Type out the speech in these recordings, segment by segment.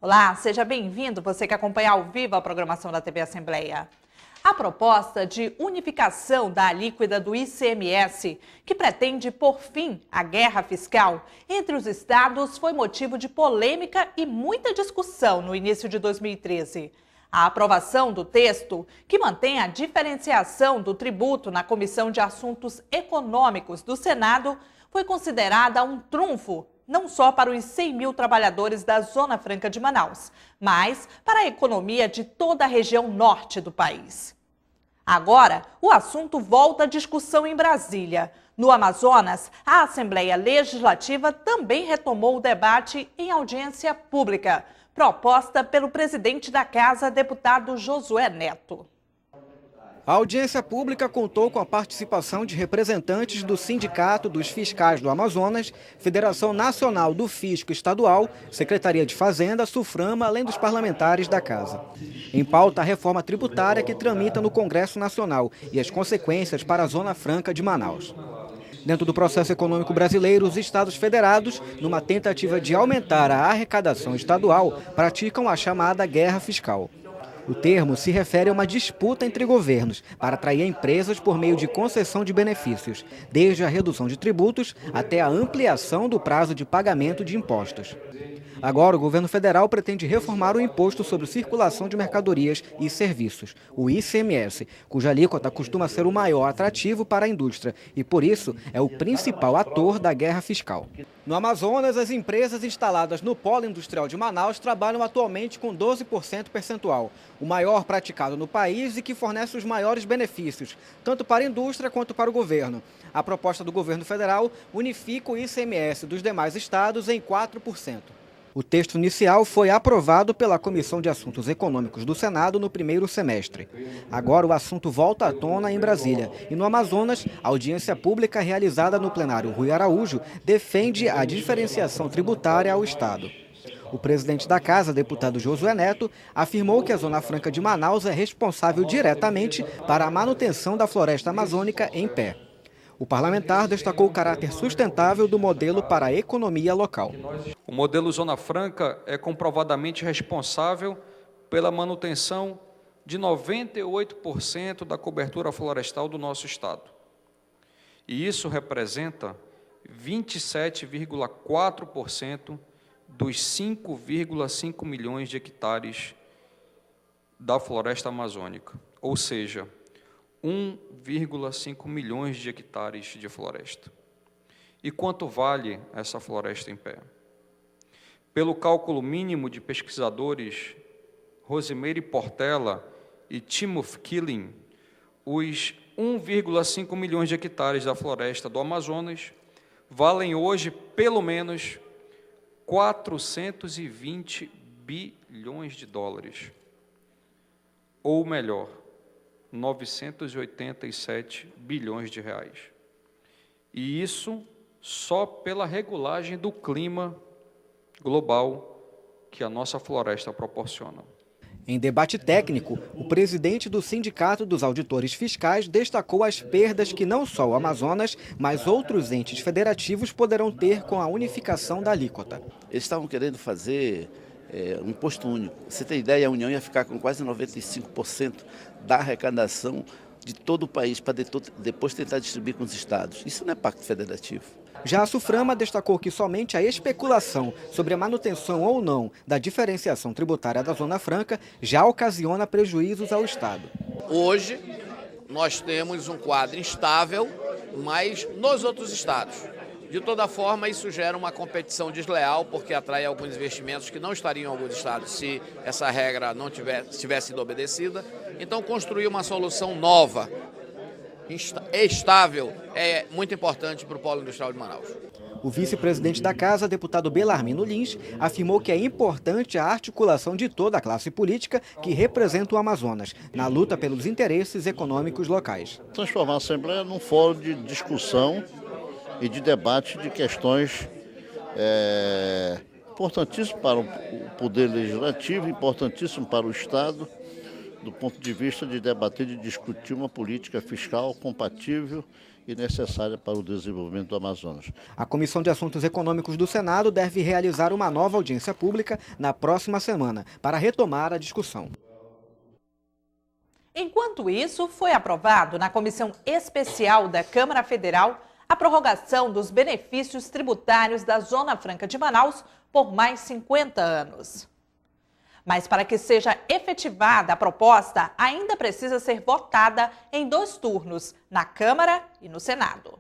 Olá, seja bem-vindo, você que acompanha ao vivo a programação da TV Assembleia. A proposta de unificação da alíquota do ICMS, que pretende pôr fim à guerra fiscal entre os estados, foi motivo de polêmica e muita discussão no início de 2013. A aprovação do texto, que mantém a diferenciação do tributo na Comissão de Assuntos Econômicos do Senado, foi considerada um trunfo, não só para os 100 mil trabalhadores da Zona Franca de Manaus, mas para a economia de toda a região norte do país. Agora, o assunto volta à discussão em Brasília. No Amazonas, a Assembleia Legislativa também retomou o debate em audiência pública, proposta pelo presidente da Casa, deputado Josué Neto. A audiência pública contou com a participação de representantes do Sindicato dos Fiscais do Amazonas, Federação Nacional do Fisco Estadual, Secretaria de Fazenda, SUFRAMA, além dos parlamentares da Casa. Em pauta, a reforma tributária que tramita no Congresso Nacional e as consequências para a Zona Franca de Manaus. Dentro do processo econômico brasileiro, os estados federados, numa tentativa de aumentar a arrecadação estadual, praticam a chamada guerra fiscal. O termo se refere a uma disputa entre governos para atrair empresas por meio de concessão de benefícios, desde a redução de tributos até a ampliação do prazo de pagamento de impostos. Agora, o governo federal pretende reformar o Imposto sobre Circulação de Mercadorias e Serviços, o ICMS, cuja alíquota costuma ser o maior atrativo para a indústria e, por isso, é o principal ator da guerra fiscal. No Amazonas, as empresas instaladas no Polo Industrial de Manaus trabalham atualmente com 12% percentual, o maior praticado no país e que fornece os maiores benefícios, tanto para a indústria quanto para o governo. A proposta do governo federal unifica o ICMS dos demais estados em 4%. O texto inicial foi aprovado pela Comissão de Assuntos Econômicos do Senado no primeiro semestre. Agora o assunto volta à tona em Brasília. E no Amazonas, a audiência pública realizada no plenário Rui Araújo defende a diferenciação tributária ao Estado. O presidente da Casa, deputado Josué Neto, afirmou que a Zona Franca de Manaus é responsável diretamente para a manutenção da floresta amazônica em pé. O parlamentar destacou o caráter sustentável do modelo para a economia local. O modelo Zona Franca é comprovadamente responsável pela manutenção de 98% da cobertura florestal do nosso estado. E isso representa 27,4% dos 5,5 milhões de hectares da floresta amazônica, ou seja, 1,5 milhões de hectares de floresta. E quanto vale essa floresta em pé? Pelo cálculo mínimo de pesquisadores Rosemary Portela e Timothy Killing, os 1,5 milhões de hectares da floresta do Amazonas valem hoje pelo menos 420 bilhões de dólares. Ou melhor, 987 bilhões de reais. E isso só pela regulagem do clima global que a nossa floresta proporciona. Em debate técnico, o presidente do Sindicato dos Auditores Fiscais destacou as perdas que não só o Amazonas, mas outros entes federativos poderão ter com a unificação da alíquota. Eles estavam querendo fazer um imposto único. Você tem ideia, a União ia ficar com quase 95% da arrecadação de todo o país para depois tentar distribuir com os estados. Isso não é pacto federativo. Já a SUFRAMA destacou que somente a especulação sobre a manutenção ou não da diferenciação tributária da Zona Franca já ocasiona prejuízos ao Estado. Hoje, nós temos um quadro instável, mas nos outros estados. De toda forma, isso gera uma competição desleal, porque atrai alguns investimentos que não estariam em alguns estados se essa regra não tivesse sido obedecida. Então, construir uma solução nova, estável, é muito importante para o Polo Industrial de Manaus. O vice-presidente da Casa, deputado Belarmino Lins, afirmou que é importante a articulação de toda a classe política que representa o Amazonas na luta pelos interesses econômicos locais. Transformar a Assembleia num fórum de discussão e de debate de questões importantíssimas para o Poder Legislativo, importantíssimo para o Estado, do ponto de vista de debater e de discutir uma política fiscal compatível e necessária para o desenvolvimento do Amazonas. A Comissão de Assuntos Econômicos do Senado deve realizar uma nova audiência pública na próxima semana para retomar a discussão. Enquanto isso, foi aprovado na Comissão Especial da Câmara Federal a prorrogação dos benefícios tributários da Zona Franca de Manaus por mais 50 anos. Mas para que seja efetivada a proposta, ainda precisa ser votada em 2 turnos, na Câmara e no Senado.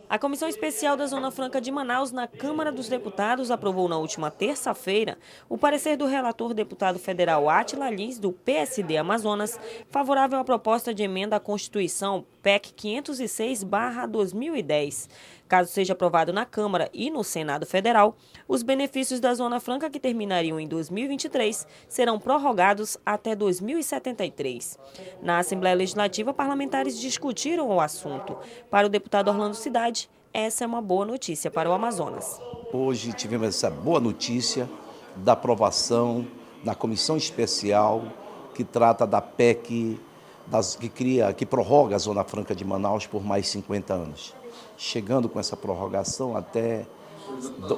A Comissão Especial da Zona Franca de Manaus, na Câmara dos Deputados, aprovou na última terça-feira o parecer do relator deputado federal Átila Lins, do PSD Amazonas, favorável à proposta de emenda à Constituição PEC 506/2010. Caso seja aprovado na Câmara e no Senado Federal, os benefícios da Zona Franca, que terminariam em 2023, serão prorrogados até 2073. Na Assembleia Legislativa, parlamentares discutiram o assunto. Para o deputado Orlando Cidade, essa é uma boa notícia para o Amazonas. Hoje tivemos essa boa notícia da aprovação da Comissão Especial que trata da PEC que prorroga a Zona Franca de Manaus por mais 50 anos. Chegando com essa prorrogação até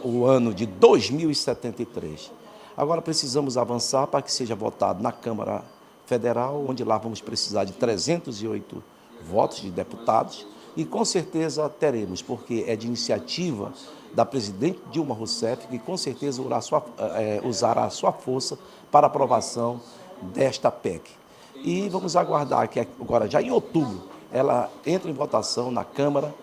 o ano de 2073. Agora precisamos avançar para que seja votado na Câmara Federal, onde lá vamos precisar de 308 votos de deputados e com certeza teremos, porque é de iniciativa da presidente Dilma Rousseff, que com certeza usará a sua força para a aprovação desta PEC. E vamos aguardar que agora, já em outubro, ela entre em votação na Câmara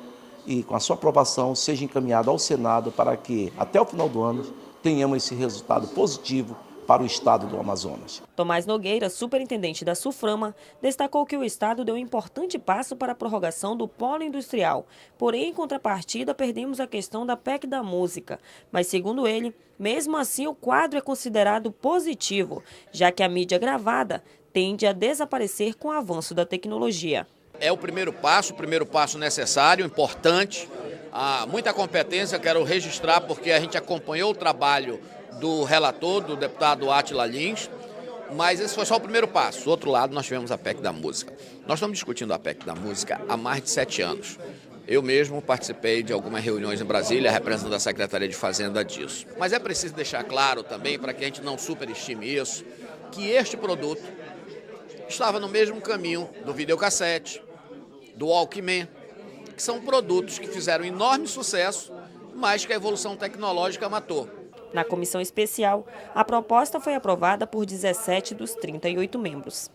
e com a sua aprovação seja encaminhada ao Senado para que, até o final do ano, tenhamos esse resultado positivo para o estado do Amazonas. Tomás Nogueira, superintendente da SUFRAMA, destacou que o estado deu um importante passo para a prorrogação do polo industrial. Porém, em contrapartida, perdemos a questão da PEC da música. Mas, segundo ele, mesmo assim o quadro é considerado positivo, já que a mídia gravada tende a desaparecer com o avanço da tecnologia. É o primeiro passo necessário, importante. Há muita competência, quero registrar porque a gente acompanhou o trabalho do relator, do deputado Átila Lins, mas esse foi só o primeiro passo. Do outro lado, nós tivemos a PEC da música. Nós estamos discutindo a PEC da música há mais de 7 anos. Eu mesmo participei de algumas reuniões em Brasília, representando a Secretaria de Fazenda disso. Mas é preciso deixar claro também, para que a gente não superestime isso, que este produto estava no mesmo caminho do videocassete, do Walkman, que são produtos que fizeram enorme sucesso, mas que a evolução tecnológica matou. Na comissão especial, a proposta foi aprovada por 17 dos 38 membros.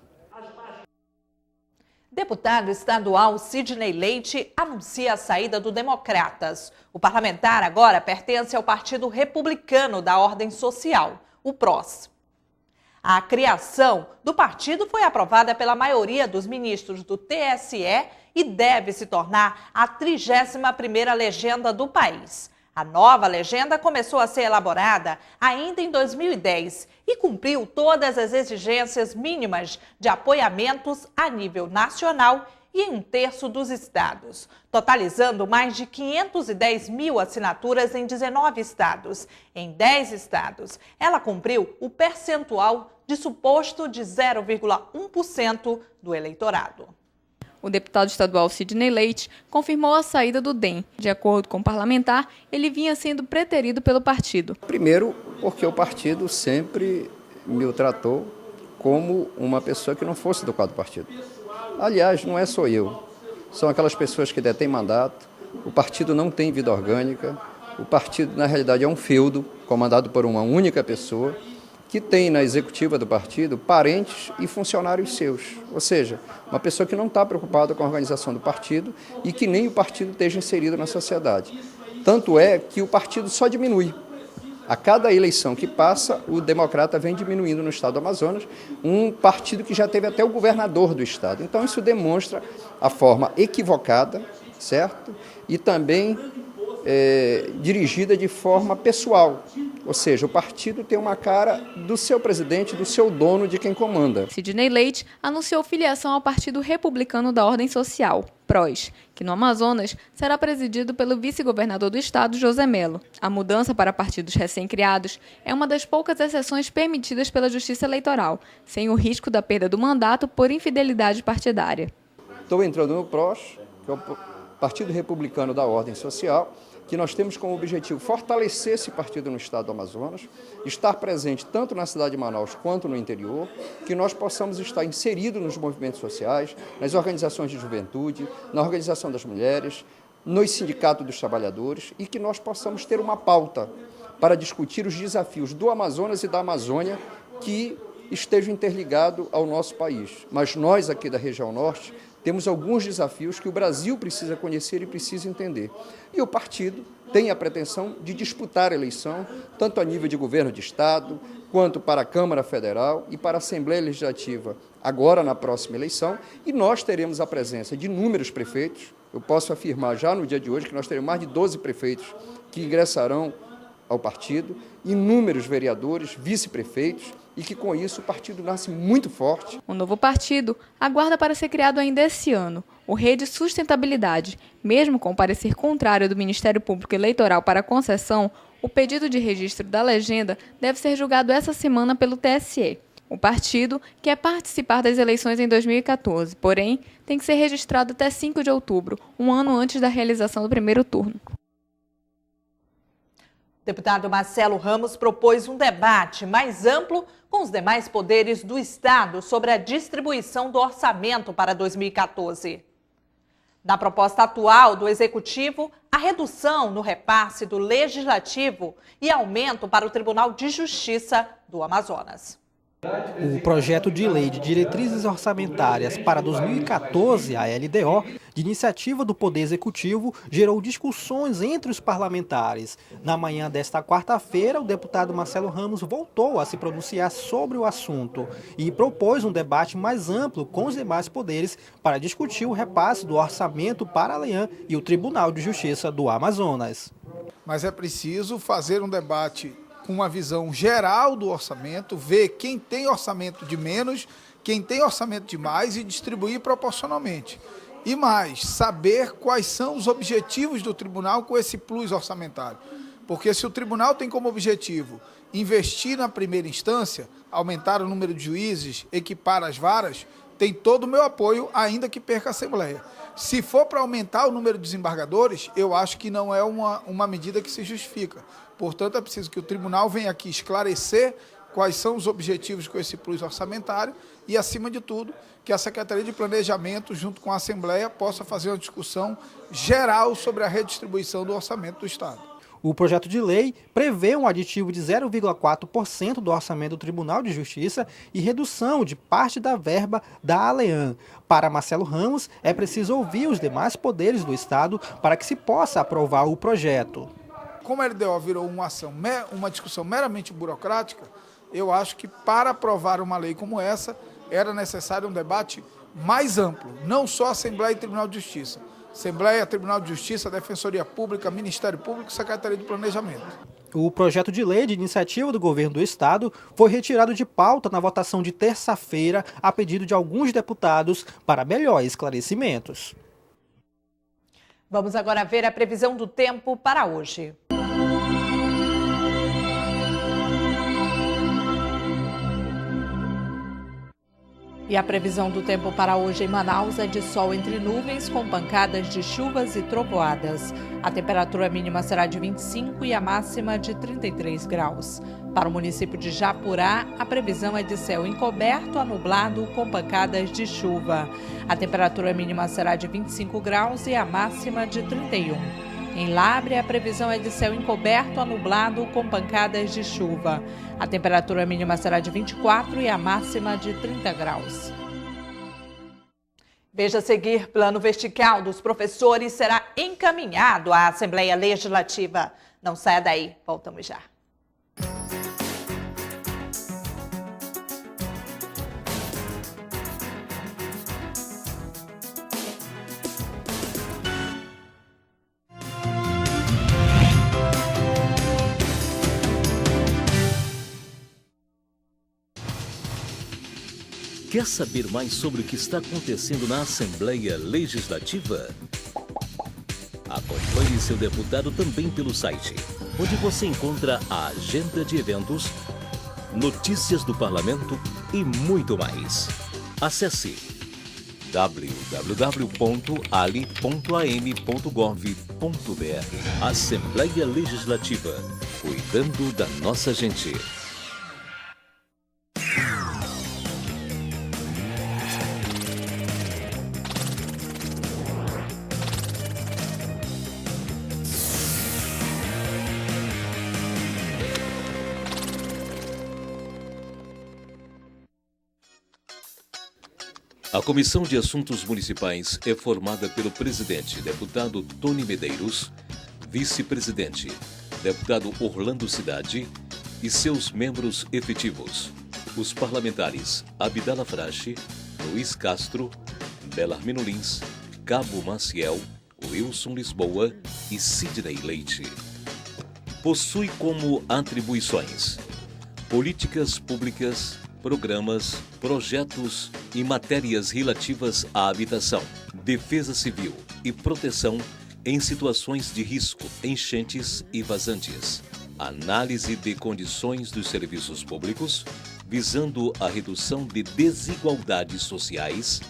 Deputado estadual Sidney Leite anuncia a saída do Democratas. O parlamentar agora pertence ao Partido Republicano da Ordem Social, o PROS. A criação do partido foi aprovada pela maioria dos ministros do TSE e deve se tornar a 31ª legenda do país. A nova legenda começou a ser elaborada ainda em 2010 e cumpriu todas as exigências mínimas de apoiamentos a nível nacional e em 1/3 dos estados, totalizando mais de 510 mil assinaturas em 19 estados. Em 10 estados, ela cumpriu o percentual de suposto de 0,1% do eleitorado. O deputado estadual Sidney Leite confirmou a saída do DEM. De acordo com o parlamentar, ele vinha sendo preterido pelo partido. Primeiro, porque o partido sempre me tratou como uma pessoa que não fosse do quadro do partido. Aliás, não é só eu. São aquelas pessoas que detêm mandato. O partido não tem vida orgânica. O partido, na realidade, é um feudo comandado por uma única pessoa que tem na executiva do partido parentes e funcionários seus. Ou seja, uma pessoa que não está preocupada com a organização do partido e que nem o partido esteja inserido na sociedade. Tanto é que o partido só diminui. A cada eleição que passa, o Democrata vem diminuindo no estado do Amazonas, um partido que já teve até o governador do estado. Então, isso demonstra a forma equivocada, certo? E também dirigida de forma pessoal. Ou seja, o partido tem uma cara do seu presidente, do seu dono, de quem comanda. Sidney Leite anunciou filiação ao Partido Republicano da Ordem Social, PROS, que no Amazonas será presidido pelo vice-governador do estado, José Melo. A mudança para partidos recém-criados é uma das poucas exceções permitidas pela Justiça Eleitoral, sem o risco da perda do mandato por infidelidade partidária. Estou entrando no PROS, que é o Partido Republicano da Ordem Social, que nós temos como objetivo fortalecer esse partido no estado do Amazonas, estar presente tanto na cidade de Manaus quanto no interior, que nós possamos estar inseridos nos movimentos sociais, nas organizações de juventude, na organização das mulheres, nos sindicatos dos trabalhadores e que nós possamos ter uma pauta para discutir os desafios do Amazonas e da Amazônia que estejam interligados ao nosso país. Mas nós aqui da região norte temos alguns desafios que o Brasil precisa conhecer e precisa entender. E o partido tem a pretensão de disputar a eleição, tanto a nível de governo de Estado, quanto para a Câmara Federal e para a Assembleia Legislativa, agora na próxima eleição. E nós teremos a presença de inúmeros prefeitos. Eu posso afirmar já no dia de hoje que nós teremos mais de 12 prefeitos que ingressarão ao partido, inúmeros vereadores, vice-prefeitos, e que com isso o partido nasce muito forte. O novo partido aguarda para ser criado ainda esse ano, o Rede Sustentabilidade. Mesmo com o parecer contrário do Ministério Público Eleitoral para a concessão, o pedido de registro da legenda deve ser julgado essa semana pelo TSE. O partido quer participar das eleições em 2014, porém, tem que ser registrado até 5 de outubro, um ano antes da realização do primeiro turno. O deputado Marcelo Ramos propôs um debate mais amplo com os demais poderes do Estado sobre a distribuição do orçamento para 2014. Na proposta atual do Executivo, a redução no repasse do Legislativo e aumento para o Tribunal de Justiça do Amazonas. O projeto de lei de diretrizes orçamentárias para 2014, a LDO, de iniciativa do Poder Executivo, gerou discussões entre os parlamentares. Na manhã desta quarta-feira, o deputado Marcelo Ramos voltou a se pronunciar sobre o assunto e propôs um debate mais amplo com os demais poderes para discutir o repasse do orçamento para a Leã e o Tribunal de Justiça do Amazonas. Mas é preciso fazer um debate com uma visão geral do orçamento, ver quem tem orçamento de menos, quem tem orçamento de mais e distribuir proporcionalmente. E mais, saber quais são os objetivos do tribunal com esse plus orçamentário. Porque se o tribunal tem como objetivo investir na primeira instância, aumentar o número de juízes, equipar as varas, tem todo o meu apoio, ainda que perca a Assembleia. Se for para aumentar o número de desembargadores, eu acho que não é uma medida que se justifica. Portanto, é preciso que o tribunal venha aqui esclarecer quais são os objetivos com esse plus orçamentário e, acima de tudo, que a Secretaria de Planejamento, junto com a Assembleia, possa fazer uma discussão geral sobre a redistribuição do orçamento do Estado. O projeto de lei prevê um aditivo de 0,4% do orçamento do Tribunal de Justiça e redução de parte da verba da ALEAN. Para Marcelo Ramos, é preciso ouvir os demais poderes do Estado para que se possa aprovar o projeto. Como a LDO virou uma discussão meramente burocrática, eu acho que para aprovar uma lei como essa, era necessário um debate mais amplo, não só Assembleia e Tribunal de Justiça. Assembleia, Tribunal de Justiça, Defensoria Pública, Ministério Público e Secretaria de Planejamento. O projeto de lei de iniciativa do governo do Estado foi retirado de pauta na votação de terça-feira a pedido de alguns deputados para melhores esclarecimentos. Vamos agora ver a previsão do tempo para hoje. E a previsão do tempo para hoje em Manaus é de sol entre nuvens, com pancadas de chuvas e trovoadas. A temperatura mínima será de 25 e a máxima de 33 graus. Para o município de Japurá, a previsão é de céu encoberto a nublado, com pancadas de chuva. A temperatura mínima será de 25 graus e a máxima de 31. Em Lábrea, a previsão é de céu encoberto a nublado, com pancadas de chuva. A temperatura mínima será de 24 e a máxima de 30 graus. Veja a seguir, plano vertical dos professores será encaminhado à Assembleia Legislativa. Não saia daí, voltamos já. Quer saber mais sobre o que está acontecendo na Assembleia Legislativa? Acompanhe seu deputado também pelo site, onde você encontra a agenda de eventos, notícias do parlamento e muito mais. Acesse www.ali.am.gov.br. Assembleia Legislativa, cuidando da nossa gente. A Comissão de Assuntos Municipais é formada pelo presidente, deputado Tony Medeiros, vice-presidente, deputado Orlando Cidade e seus membros efetivos, os parlamentares Abdala Frache, Luiz Castro, Belarmino Lins, Cabo Maciel, Wilson Lisboa e Sidney Leite. Possui como atribuições políticas públicas, programas, projetos e matérias relativas à habitação, defesa civil e proteção em situações de risco, enchentes e vazantes, análise de condições dos serviços públicos, visando a redução de desigualdades sociais,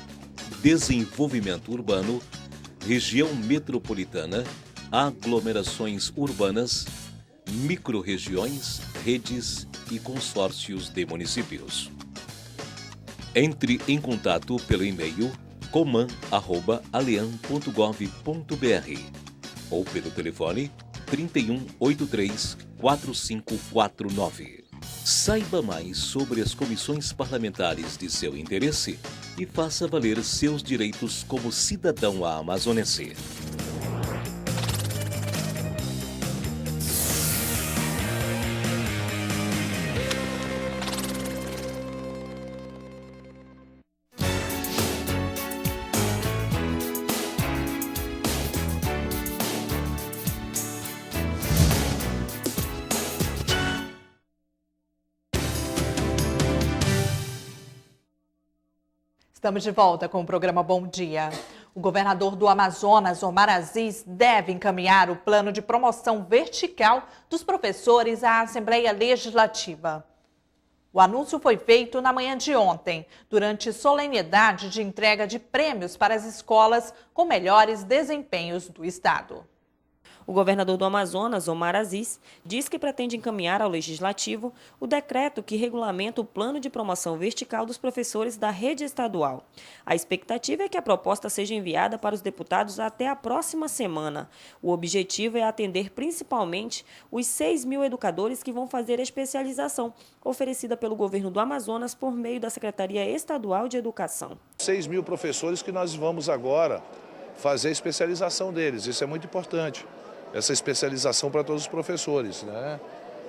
desenvolvimento urbano, região metropolitana, aglomerações urbanas, microrregiões, redes e consórcios de municípios. Entre em contato pelo e-mail coman@aleam.gov.br ou pelo telefone 3183 4549. Saiba mais sobre as comissões parlamentares de seu interesse e faça valer seus direitos como cidadão amazonense. Estamos de volta com o programa Bom Dia. O governador do Amazonas, Omar Aziz, deve encaminhar o plano de promoção vertical dos professores à Assembleia Legislativa. O anúncio foi feito na manhã de ontem, durante solenidade de entrega de prêmios para as escolas com melhores desempenhos do estado. O governador do Amazonas, Omar Aziz, diz que pretende encaminhar ao Legislativo o decreto que regulamenta o plano de promoção vertical dos professores da rede estadual. A expectativa é que a proposta seja enviada para os deputados até a próxima semana. O objetivo é atender principalmente os 6.000 educadores que vão fazer a especialização oferecida pelo governo do Amazonas por meio da Secretaria Estadual de Educação. 6.000 professores que nós vamos agora fazer a especialização deles, isso é muito importante. Essa especialização para todos os professores, né?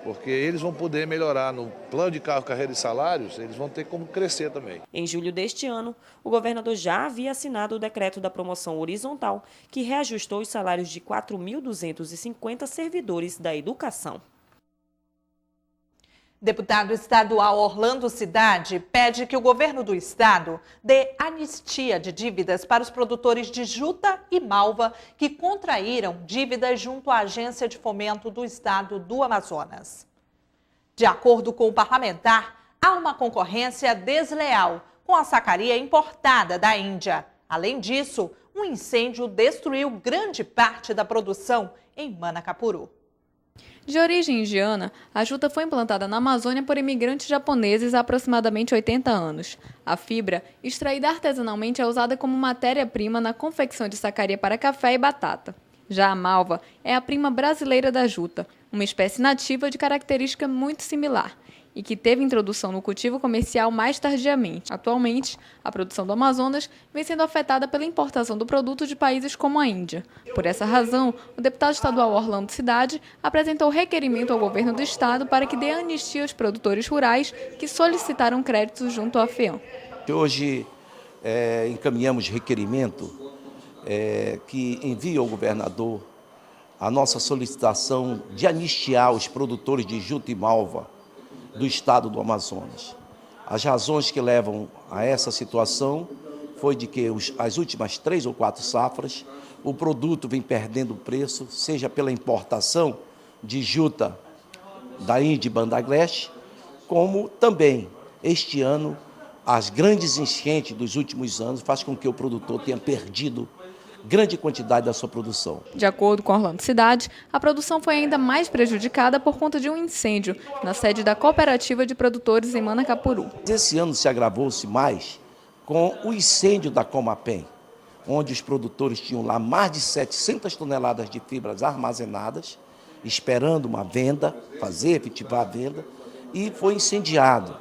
Porque eles vão poder melhorar no plano de carreira e salários, eles vão ter como crescer também. Em julho deste ano, o governador já havia assinado o decreto da promoção horizontal, que reajustou os salários de 4.250 servidores da educação. Deputado estadual Orlando Cidade pede que o governo do estado dê anistia de dívidas para os produtores de juta e malva que contraíram dívidas junto à Agência de Fomento do Estado do Amazonas. De acordo com o parlamentar, há uma concorrência desleal com a sacaria importada da Índia. Além disso, um incêndio destruiu grande parte da produção em Manacapuru. De origem indiana, a juta foi implantada na Amazônia por imigrantes japoneses há aproximadamente 80 anos. A fibra, extraída artesanalmente, é usada como matéria-prima na confecção de sacaria para café e batata. Já a malva é a prima brasileira da juta, uma espécie nativa de característica muito similar e que teve introdução no cultivo comercial mais tardiamente. Atualmente, a produção do Amazonas vem sendo afetada pela importação do produto de países como a Índia. Por essa razão, o deputado estadual Orlando Cidade apresentou requerimento ao governo do estado para que dê anistia aos produtores rurais que solicitaram créditos junto à FEAM. Hoje encaminhamos requerimento que envia ao governador a nossa solicitação de anistiar os produtores de juta e malva do estado do Amazonas. As razões que levam a essa situação foi de que as últimas 3 ou 4 safras, o produto vem perdendo preço, seja pela importação de juta da Índia e Bangladesh, como também este ano as grandes enchentes dos últimos anos faz com que o produtor tenha perdido grande quantidade da sua produção. De acordo com Orlando Cidade, a produção foi ainda mais prejudicada por conta de um incêndio na sede da Cooperativa de Produtores em Manacapuru. Esse ano se agravou-se mais com o incêndio da Comapem, onde os produtores tinham lá mais de 700 toneladas de fibras armazenadas, esperando uma venda, efetivar a venda, e foi incendiado.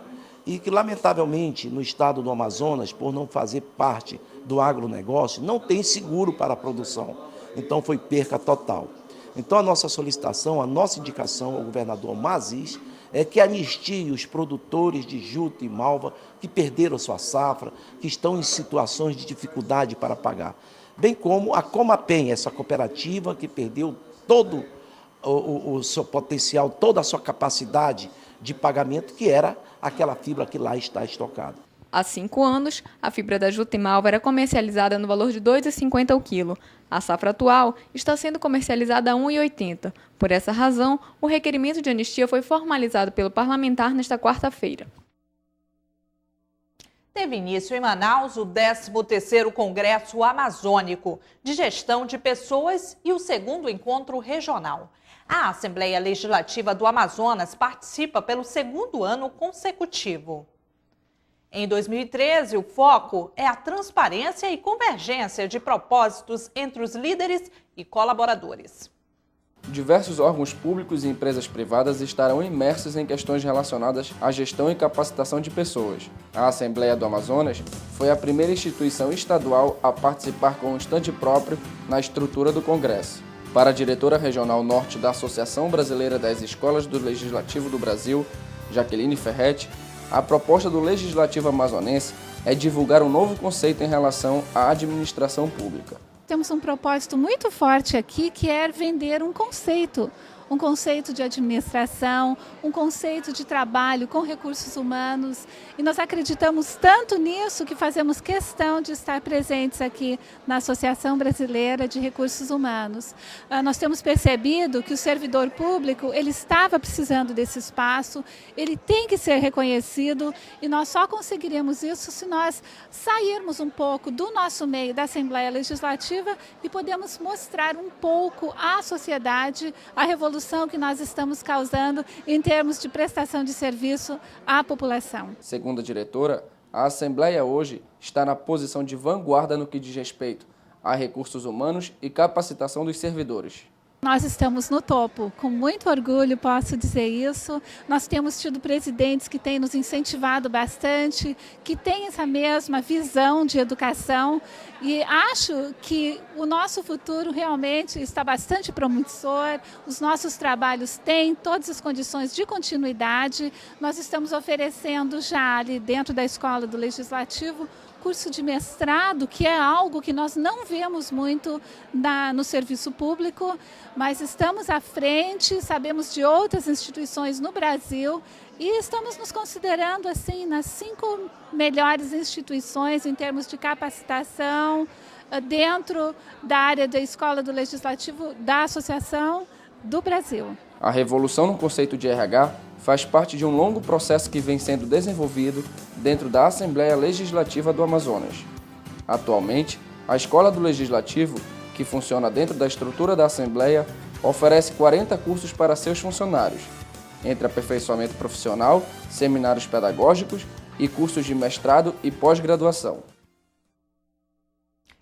E que, lamentavelmente, no estado do Amazonas, por não fazer parte do agronegócio, não tem seguro para a produção. Então, foi perca total. Então, a nossa solicitação, a nossa indicação ao governador Mazis é que anistie os produtores de juta e malva que perderam sua safra, que estão em situações de dificuldade para pagar. Bem como a Comapem, essa cooperativa que perdeu todo o seu potencial, toda a sua capacidade de pagamento, que era aquela fibra que lá está estocada. Há 5 anos, a fibra da juta e malva era comercializada no valor de R$ 2,50 o quilo. A safra atual está sendo comercializada a R$ 1,80. Por essa razão, o requerimento de anistia foi formalizado pelo parlamentar nesta quarta-feira. Teve início em Manaus o 13º Congresso Amazônico de Gestão de Pessoas e o 2º Encontro Regional. A Assembleia Legislativa do Amazonas participa pelo 2º ano consecutivo. Em 2013, o foco é a transparência e convergência de propósitos entre os líderes e colaboradores. Diversos órgãos públicos e empresas privadas estarão imersos em questões relacionadas à gestão e capacitação de pessoas. A Assembleia do Amazonas foi a primeira instituição estadual a participar com um estande próprio na estrutura do Congresso. Para a diretora regional norte da Associação Brasileira das Escolas do Legislativo do Brasil, Jaqueline Ferretti, a proposta do Legislativo amazonense é divulgar um novo conceito em relação à administração pública. Temos um propósito muito forte aqui, que é vender um conceito de administração, um conceito de trabalho com recursos humanos. E nós acreditamos tanto nisso que fazemos questão de estar presentes aqui na Associação Brasileira de Recursos Humanos. Nós temos percebido que o servidor público ele estava precisando desse espaço, ele tem que ser reconhecido e nós só conseguiremos isso se nós sairmos um pouco do nosso meio da Assembleia Legislativa e podemos mostrar um pouco à sociedade a revolução que nós estamos causando em termos de prestação de serviço à população. Segundo a diretora, a Assembleia hoje está na posição de vanguarda no que diz respeito a recursos humanos e capacitação dos servidores. Nós estamos no topo, com muito orgulho posso dizer isso. Nós temos tido presidentes que têm nos incentivado bastante, que têm essa mesma visão de educação e acho que o nosso futuro realmente está bastante promissor, os nossos trabalhos têm todas as condições de continuidade. Nós estamos oferecendo já ali dentro da Escola do Legislativo curso de mestrado, que é algo que nós não vemos muito no serviço público, mas estamos à frente, sabemos de outras instituições no Brasil e estamos nos considerando assim nas 5 melhores instituições em termos de capacitação dentro da área da Escola do Legislativo da Associação do Brasil. A revolução no conceito de RH faz parte de um longo processo que vem sendo desenvolvido dentro da Assembleia Legislativa do Amazonas. Atualmente, a Escola do Legislativo, que funciona dentro da estrutura da Assembleia, oferece 40 cursos para seus funcionários, entre aperfeiçoamento profissional, seminários pedagógicos e cursos de mestrado e pós-graduação.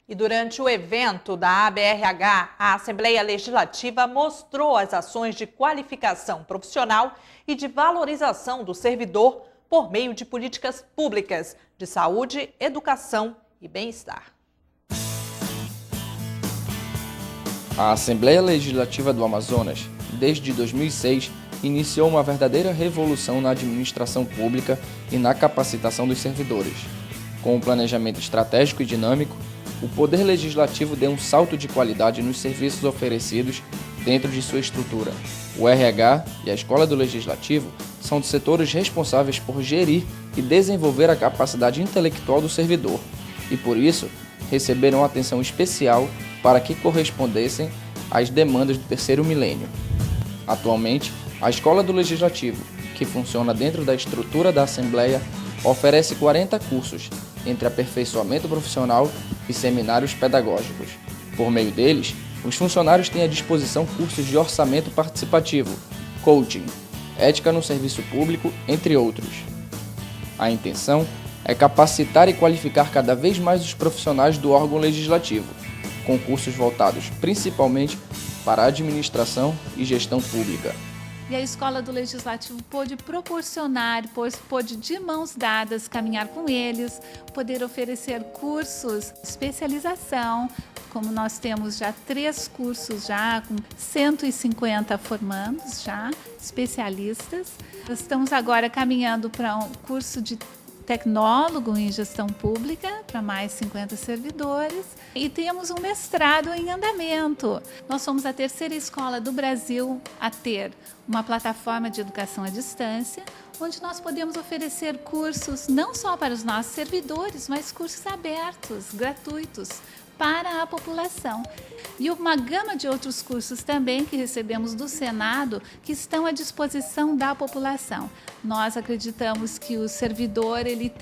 E durante o evento da ABRH, a Assembleia Legislativa mostrou as ações de qualificação profissional e de valorização do servidor por meio de políticas públicas de saúde, educação e bem-estar. A Assembleia Legislativa do Amazonas, desde 2006, iniciou uma verdadeira revolução na administração pública e na capacitação dos servidores. Com um planejamento estratégico e dinâmico, o Poder Legislativo deu um salto de qualidade nos serviços oferecidos dentro de sua estrutura. O RH e a Escola do Legislativo são dos setores responsáveis por gerir e desenvolver a capacidade intelectual do servidor e, por isso, receberam atenção especial para que correspondessem às demandas do terceiro milênio. Atualmente, a Escola do Legislativo, que funciona dentro da estrutura da Assembleia, oferece 40 cursos, entre aperfeiçoamento profissional e seminários pedagógicos. Por meio deles, os funcionários têm à disposição cursos de orçamento participativo, coaching, ética no serviço público, entre outros. A intenção é capacitar e qualificar cada vez mais os profissionais do órgão legislativo, com cursos voltados principalmente para a administração e gestão pública. E a Escola do Legislativo pôde proporcionar, pôde de mãos dadas caminhar com eles, poder oferecer cursos de especialização, como nós temos já 3 cursos já, com 150 formandos já, especialistas. Estamos agora caminhando para um curso de tecnólogo em gestão pública para mais 50 servidores e temos um mestrado em andamento. Nós somos a 3ª escola do Brasil a ter uma plataforma de educação à distância, onde nós podemos oferecer cursos não só para os nossos servidores, mas cursos abertos, gratuitos, para a população. E uma gama de outros cursos também que recebemos do Senado que estão à disposição da população. Nós acreditamos que o servidor ele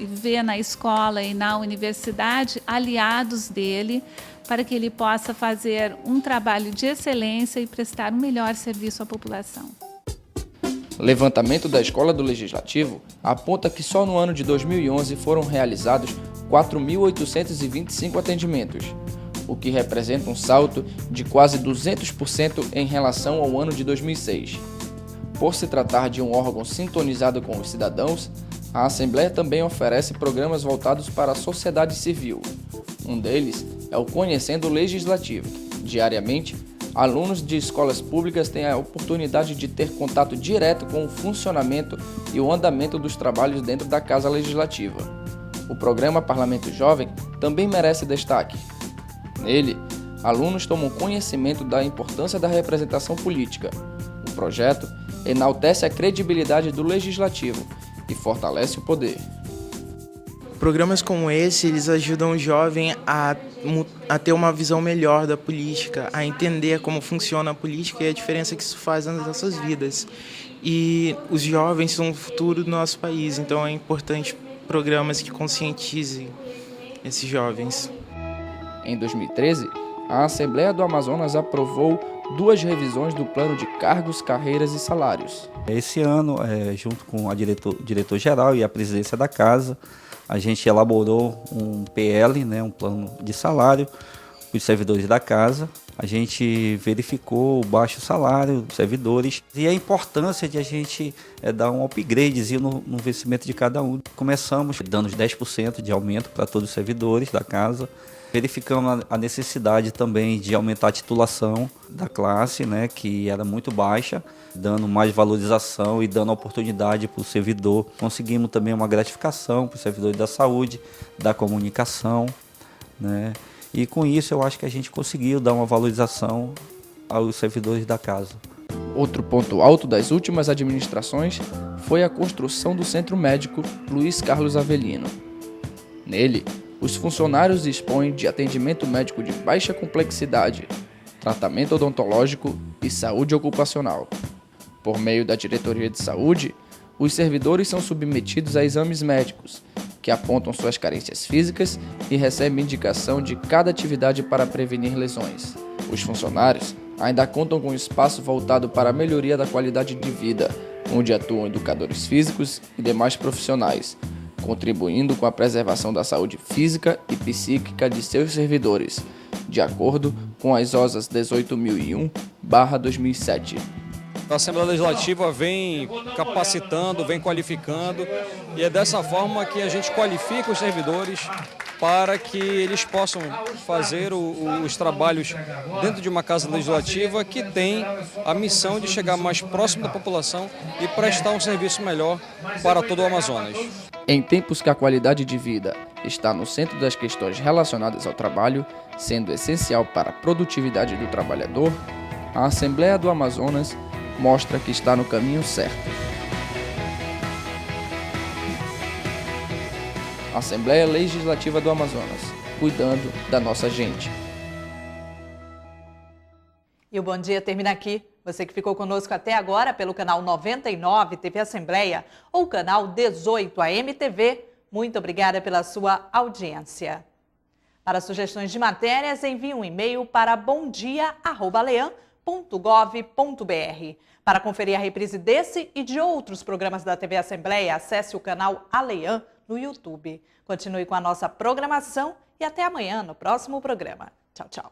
vê na escola e na universidade aliados dele para que ele possa fazer um trabalho de excelência e prestar um melhor serviço à população. O levantamento da Escola do Legislativo aponta que só no ano de 2011 foram realizados 4.825 atendimentos, o que representa um salto de quase 200% em relação ao ano de 2006. Por se tratar de um órgão sintonizado com os cidadãos, a Assembleia também oferece programas voltados para a sociedade civil. Um deles é o Conhecendo o Legislativo. Diariamente, alunos de escolas públicas têm a oportunidade de ter contato direto com o funcionamento e o andamento dos trabalhos dentro da Casa Legislativa. O programa Parlamento Jovem também merece destaque. Nele, alunos tomam conhecimento da importância da representação política. O projeto enaltece a credibilidade do Legislativo e fortalece o poder. Programas como esse, eles ajudam o jovem a ter uma visão melhor da política, a entender como funciona a política e a diferença que isso faz nas nossas vidas. E os jovens são o futuro do nosso país, então é importante programas que conscientizem esses jovens. Em 2013, a Assembleia do Amazonas aprovou 2 revisões do Plano de Cargos, Carreiras e Salários. Esse ano, junto com a diretor-geral e a presidência da Casa, a gente elaborou um PL, um plano de salário para os servidores da Casa. A gente verificou o baixo salário dos servidores e a importância de a gente dar um upgradezinho no vencimento de cada um. Começamos dando 10% de aumento para todos os servidores da Casa. Verificamos a necessidade também de aumentar a titulação da classe, que era muito baixa, dando mais valorização e dando oportunidade para o servidor. Conseguimos também uma gratificação para os servidores da saúde, da comunicação, E com isso eu acho que a gente conseguiu dar uma valorização aos servidores da Casa. Outro ponto alto das últimas administrações foi a construção do Centro Médico Luiz Carlos Avelino. Nele, os funcionários dispõem de atendimento médico de baixa complexidade, tratamento odontológico e saúde ocupacional. Por meio da Diretoria de Saúde, os servidores são submetidos a exames médicos, que apontam suas carências físicas e recebem indicação de cada atividade para prevenir lesões. Os funcionários ainda contam com um espaço voltado para a melhoria da qualidade de vida, onde atuam educadores físicos e demais profissionais, contribuindo com a preservação da saúde física e psíquica de seus servidores, de acordo com as OSAs 18.001/2007. A Assembleia Legislativa vem capacitando, vem qualificando, e é dessa forma que a gente qualifica os servidores para que eles possam fazer os trabalhos dentro de uma Casa Legislativa que tem a missão de chegar mais próximo da população e prestar um serviço melhor para todo o Amazonas. Em tempos que a qualidade de vida está no centro das questões relacionadas ao trabalho, sendo essencial para a produtividade do trabalhador, A Assembleia do Amazonas mostra que está no caminho certo. Assembleia Legislativa do Amazonas, cuidando da nossa gente. E o Bom Dia termina aqui. Você que ficou conosco até agora pelo canal 99 TV Assembleia ou canal 18 AMTV, muito obrigada pela sua audiência. Para sugestões de matérias, envie um e-mail para bomdia@alean.gov.br. Para conferir a reprise desse e de outros programas da TV Assembleia, acesse o canal Alean no YouTube. Continue com a nossa programação e até amanhã no próximo programa. Tchau, tchau.